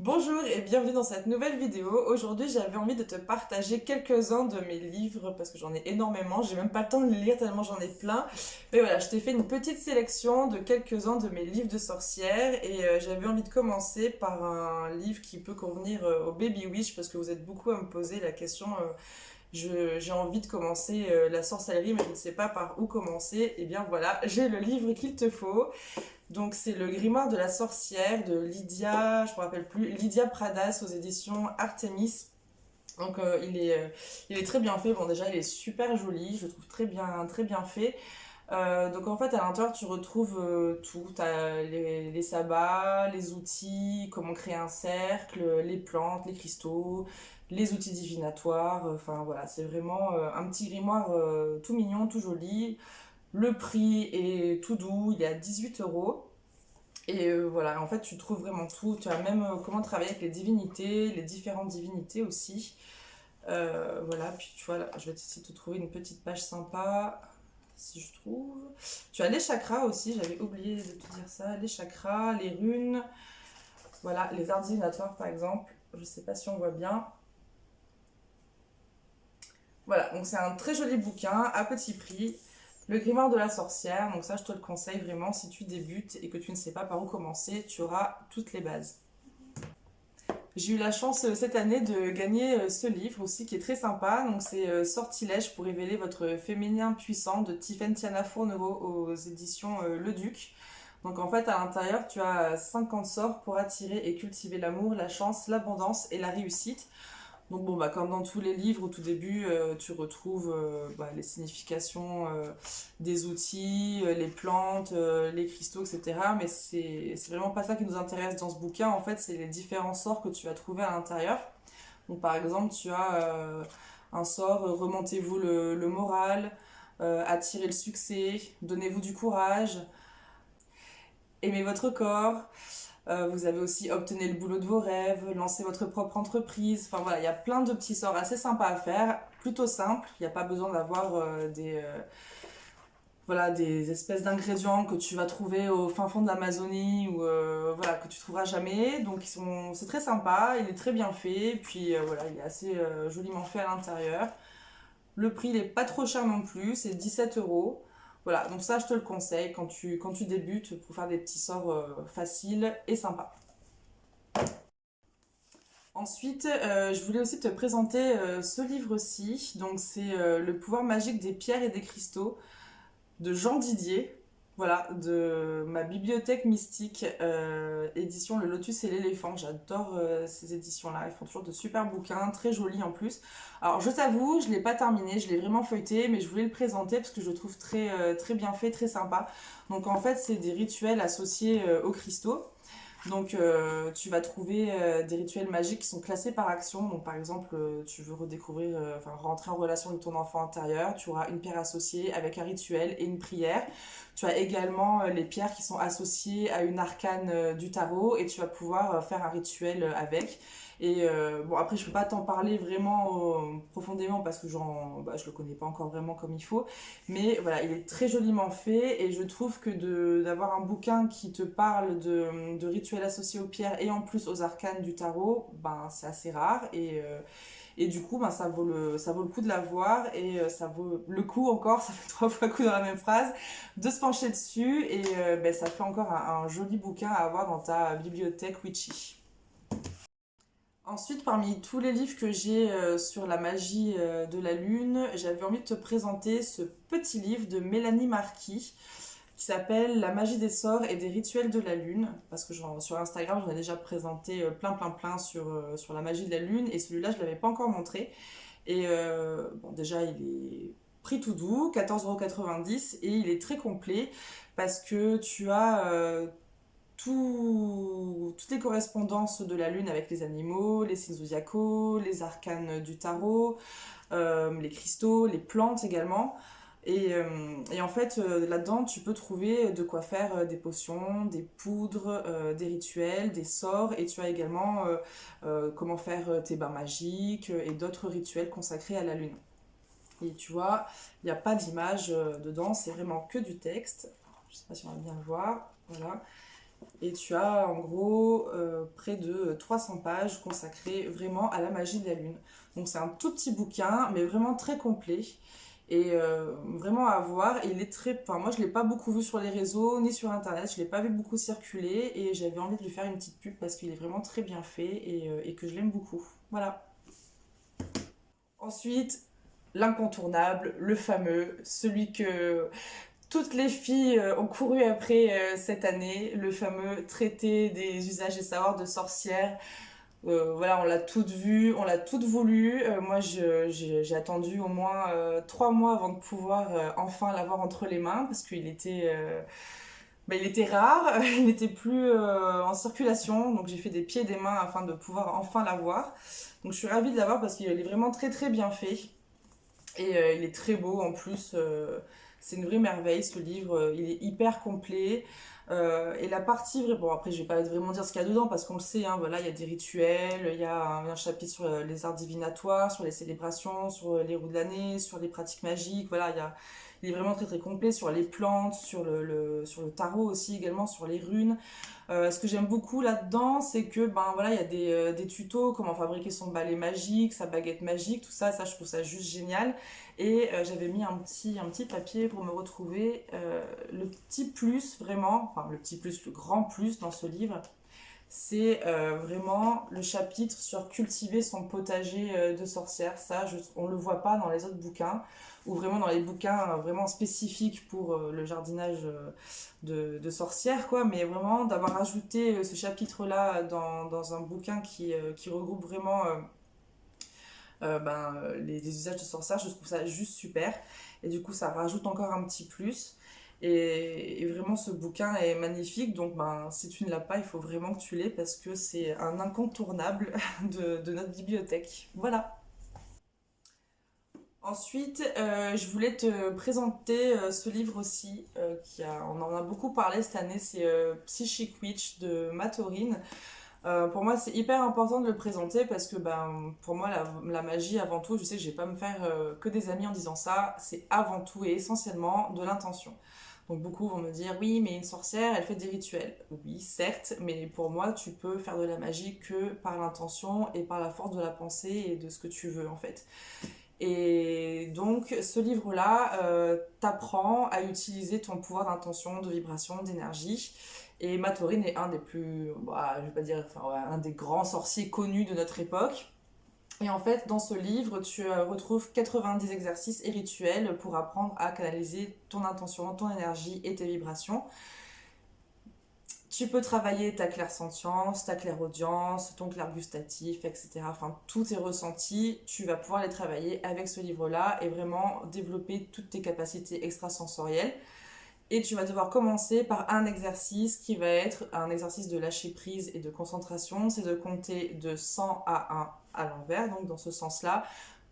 Bonjour et bienvenue dans cette nouvelle vidéo. Aujourd'hui, j'avais envie de te partager quelques-uns de mes livres parce que j'en ai énormément. J'ai même pas le temps de les lire tellement j'en ai plein. Mais voilà, je t'ai fait une petite sélection de quelques-uns de mes livres de sorcières et j'avais envie de commencer par un livre qui peut convenir au Baby Witch parce que vous êtes beaucoup à me poser la question. J'ai envie de commencer la sorcellerie mais je ne sais pas par où commencer. Et bien voilà, j'ai le livre qu'il te faut. Donc c'est le grimoire de la sorcière de Lydia, je me rappelle plus, Lydia Pradas aux éditions Artemis. Donc il est très bien fait. Bon déjà il est super joli, je le trouve très bien fait. Donc en fait à l'intérieur tu retrouves tout, t'as les sabbats, les outils, comment créer un cercle, les plantes, les cristaux, les outils divinatoires. Enfin voilà, c'est vraiment un petit grimoire tout mignon, tout joli. Le prix est tout doux, il est à 18 €. Et voilà, en fait, tu trouves vraiment tout. Tu as même comment travailler avec les divinités, les différentes divinités aussi. Voilà, puis tu vois, là, je vais essayer de te trouver une petite page sympa, si je trouve. Tu as les chakras aussi, j'avais oublié de te dire ça. Les chakras, les runes, voilà, les arts divinatoires par exemple. Je sais pas si on voit bien. Voilà, donc c'est un très joli bouquin à petit prix. Le grimoire de la sorcière, donc ça je te le conseille vraiment si tu débutes et que tu ne sais pas par où commencer, tu auras toutes les bases. J'ai eu la chance cette année de gagner ce livre aussi qui est très sympa. Donc c'est Sortilège pour révéler votre féminin puissant de Tiffaine Tiana Fournereau aux éditions Le Duc. Donc en fait à l'intérieur tu as 50 sorts pour attirer et cultiver l'amour, la chance, l'abondance et la réussite. Donc bon, bah, comme dans tous les livres, au tout début, tu retrouves les significations des outils, les plantes, les cristaux, etc. Mais c'est vraiment pas ça qui nous intéresse dans ce bouquin. En fait, c'est les différents sorts que tu vas trouver à l'intérieur. Donc par exemple, tu as un sort, remontez-vous le moral, attirez le succès, donnez-vous du courage, aimez votre corps. Vous avez aussi obtenu le boulot de vos rêves, lancé votre propre entreprise. Enfin voilà, il y a plein de petits sorts assez sympas à faire, plutôt simples. Il n'y a pas besoin d'avoir voilà, des espèces d'ingrédients que tu vas trouver au fin fond de l'Amazonie ou voilà, que tu trouveras jamais. Donc c'est très sympa, il est très bien fait. Puis voilà, il est assez joliment fait à l'intérieur. Le prix il n'est pas trop cher non plus, c'est 17 €. Voilà, donc ça je te le conseille quand tu débutes pour faire des petits sorts faciles et sympas. Ensuite, je voulais aussi te présenter ce livre-ci. Donc, c'est Le pouvoir magique des pierres et des cristaux de Jean Didier. Voilà, de ma bibliothèque mystique, édition Le Lotus et l'éléphant. J'adore ces éditions-là. Ils font toujours de super bouquins, très jolis en plus. Alors, je t'avoue, je ne l'ai pas terminé, je l'ai vraiment feuilleté, mais je voulais le présenter parce que je le trouve très bien fait, très sympa. Donc, en fait, c'est des rituels associés aux cristaux. Donc, tu vas trouver des rituels magiques qui sont classés par action. Donc, par exemple, tu veux redécouvrir, enfin, rentrer en relation avec ton enfant intérieur. Tu auras une pierre associée avec un rituel et une prière. Tu as également les pierres qui sont associées à une arcane du tarot et tu vas pouvoir faire un rituel avec. Et bon, après, je ne peux pas t'en parler vraiment profondément parce que je le connais pas encore vraiment comme il faut. Mais voilà, il est très joliment fait et je trouve que d'avoir un bouquin qui te parle de rituels associés aux pierres et en plus aux arcanes du tarot, ben, c'est assez rare et du coup ben, ça vaut le coup de l'avoir et ça vaut le coup encore, ça fait trois fois le coup dans la même phrase, de se pencher dessus et ben, ça fait encore un joli bouquin à avoir dans ta bibliothèque Witchy. Ensuite, parmi tous les livres que j'ai sur la magie de la lune, j'avais envie de te présenter ce petit livre de Mélanie Marquis qui s'appelle La magie des sorts et des rituels de la lune. Parce que sur Instagram, j'en ai déjà présenté plein sur la magie de la lune et celui-là, je ne l'avais pas encore montré. Et bon, déjà, il est prix tout doux, 14,90 € et il est très complet parce que tu as toutes les correspondances de la lune avec les animaux, les signes zodiacaux, les arcanes du tarot, les cristaux, les plantes également. Et en fait, là-dedans, tu peux trouver de quoi faire des potions, des poudres, des rituels, des sorts, et tu as également comment faire tes bains magiques et d'autres rituels consacrés à la lune. Et tu vois, il n'y a pas d'image dedans, c'est vraiment que du texte. Je ne sais pas si on va bien le voir. Voilà. Et tu as en gros près de 300 pages consacrées vraiment à la magie de la lune. Donc c'est un tout petit bouquin, mais vraiment très complet. Et vraiment à voir. Et il est très. Enfin, moi je l'ai pas beaucoup vu sur les réseaux ni sur internet, je l'ai pas vu beaucoup circuler. Et j'avais envie de lui faire une petite pub parce qu'il est vraiment très bien fait et que je l'aime beaucoup. Voilà. Ensuite, l'incontournable, le fameux, celui que toutes les filles ont couru après cette année, le fameux traité des usages et savoirs de sorcières. Voilà, on l'a toute vu, on l'a toute voulu. Moi, j'ai attendu au moins 3 mois avant de pouvoir enfin l'avoir entre les mains parce qu'il était, il était rare, il n'était plus en circulation. Donc j'ai fait des pieds et des mains afin de pouvoir enfin l'avoir. Donc je suis ravie de l'avoir parce qu'il est vraiment très très bien fait. Et il est très beau en plus. C'est une vraie merveille ce livre. Il est hyper complet. Et la partie, bon après je vais pas vraiment dire ce qu'il y a dedans parce qu'on le sait, hein, voilà, il y a des rituels, il y a un chapitre sur les arts divinatoires, sur les célébrations, sur les roues de l'année, sur les pratiques magiques, voilà, il est vraiment très très complet sur les plantes, sur le tarot aussi également, sur les runes. Ce que j'aime beaucoup là-dedans, c'est que ben voilà, il y a des tutos, comment fabriquer son balai magique, sa baguette magique, tout ça, je trouve ça juste génial. Et j'avais mis un petit papier pour me retrouver le petit plus vraiment, enfin le petit plus, le grand plus dans ce livre, c'est vraiment le chapitre sur cultiver son potager de sorcière. Ça, on le voit pas dans les autres bouquins, ou vraiment dans les bouquins vraiment spécifiques pour le jardinage de sorcières, quoi. Mais vraiment, d'avoir ajouté ce chapitre-là dans un bouquin qui regroupe vraiment les usages de sorcière, je trouve ça juste super. Et du coup, ça rajoute encore un petit plus. Et vraiment, ce bouquin est magnifique. Donc, ben, si tu ne l'as pas, il faut vraiment que tu l'aies parce que c'est un incontournable de notre bibliothèque. Voilà. Ensuite, je voulais te présenter ce livre aussi, on en a beaucoup parlé cette année, c'est Psychic Witch de Matorin. Pour moi, c'est hyper important de le présenter parce que ben, pour moi, la magie, avant tout, je sais que je vais pas me faire que des amis en disant ça, c'est avant tout et essentiellement de l'intention. Donc beaucoup vont me dire, oui, mais une sorcière, elle fait des rituels. Oui, certes, mais pour moi, tu peux faire de la magie que par l'intention et par la force de la pensée et de ce que tu veux en fait. Et donc, ce livre-là t'apprend à utiliser ton pouvoir d'intention, de vibration, d'énergie. Et Matorin est un des plus, bah, je vais pas dire, enfin, ouais, un des grands sorciers connus de notre époque. Et en fait, dans ce livre, tu retrouves 90 exercices et rituels pour apprendre à canaliser ton intention, ton énergie et tes vibrations. Tu peux travailler ta clairsentience, ta clairaudience, ton clair gustatif, etc. Enfin, tous tes ressentis, tu vas pouvoir les travailler avec ce livre-là et vraiment développer toutes tes capacités extrasensorielles. Et tu vas devoir commencer par un exercice qui va être un exercice de lâcher prise et de concentration. C'est de compter de 100 à 1 à l'envers, donc dans ce sens-là,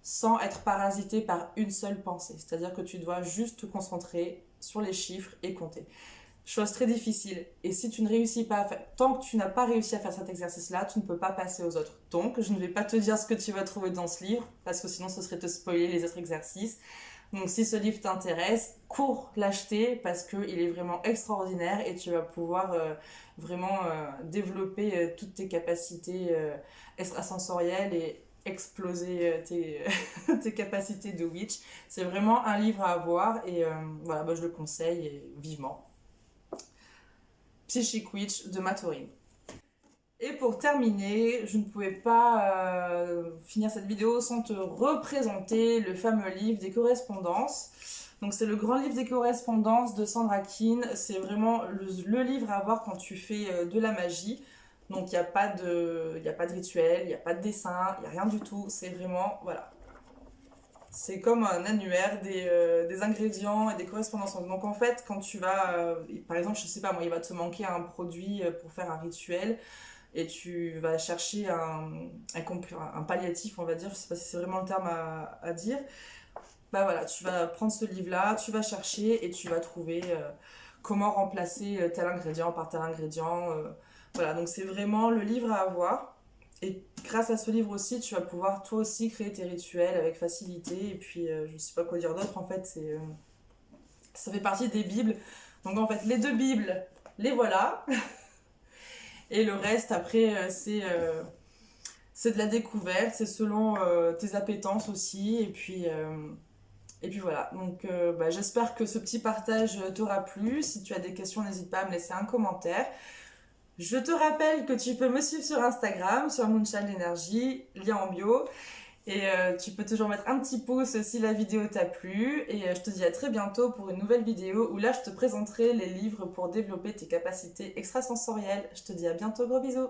sans être parasité par une seule pensée. C'est-à-dire que tu dois juste te concentrer sur les chiffres et compter. Chose très difficile. Et si tu ne réussis pas à faire, tant que tu n'as pas réussi à faire cet exercice-là, tu ne peux pas passer aux autres. Donc, je ne vais pas te dire ce que tu vas trouver dans ce livre, parce que sinon ce serait te spoiler les autres exercices. Donc, si ce livre t'intéresse, cours l'acheter, parce qu'il est vraiment extraordinaire et tu vas pouvoir vraiment développer toutes tes capacités extrasensorielles et exploser tes capacités de witch. C'est vraiment un livre à avoir et voilà, bah, je le conseille vivement. Psychic Witch de Matorin. Et pour terminer, je ne pouvais pas finir cette vidéo sans te représenter le fameux livre des correspondances. Donc c'est le grand livre des correspondances de Sandra Keane. C'est vraiment le livre à avoir quand tu fais de la magie. Donc il n'y a pas de rituel, il n'y a pas de dessin, il n'y a rien du tout. C'est vraiment, voilà. C'est comme un annuaire des ingrédients et des correspondances. Donc en fait, quand tu vas, par exemple, je sais pas moi, il va te manquer un produit pour faire un rituel et tu vas chercher un palliatif, on va dire, je sais pas si c'est vraiment le terme à dire. Bah voilà, tu vas prendre ce livre-là, tu vas chercher et tu vas trouver comment remplacer tel ingrédient par tel ingrédient. Voilà, donc c'est vraiment le livre à avoir. Et grâce à ce livre aussi, tu vas pouvoir toi aussi créer tes rituels avec facilité. Et puis, je ne sais pas quoi dire d'autre, en fait, ça fait partie des Bibles. Donc en fait, les deux Bibles, les voilà. Et le reste, après, c'est de la découverte, c'est selon tes appétences aussi. Et puis voilà, donc bah, j'espère que ce petit partage t'aura plu. Si tu as des questions, n'hésite pas à me laisser un commentaire. Je te rappelle que tu peux me suivre sur Instagram, sur Moonshine Energy, lien en bio. Et tu peux toujours mettre un petit pouce si la vidéo t'a plu. Et je te dis à très bientôt pour une nouvelle vidéo où là je te présenterai les livres pour développer tes capacités extrasensorielles. Je te dis à bientôt, gros bisous.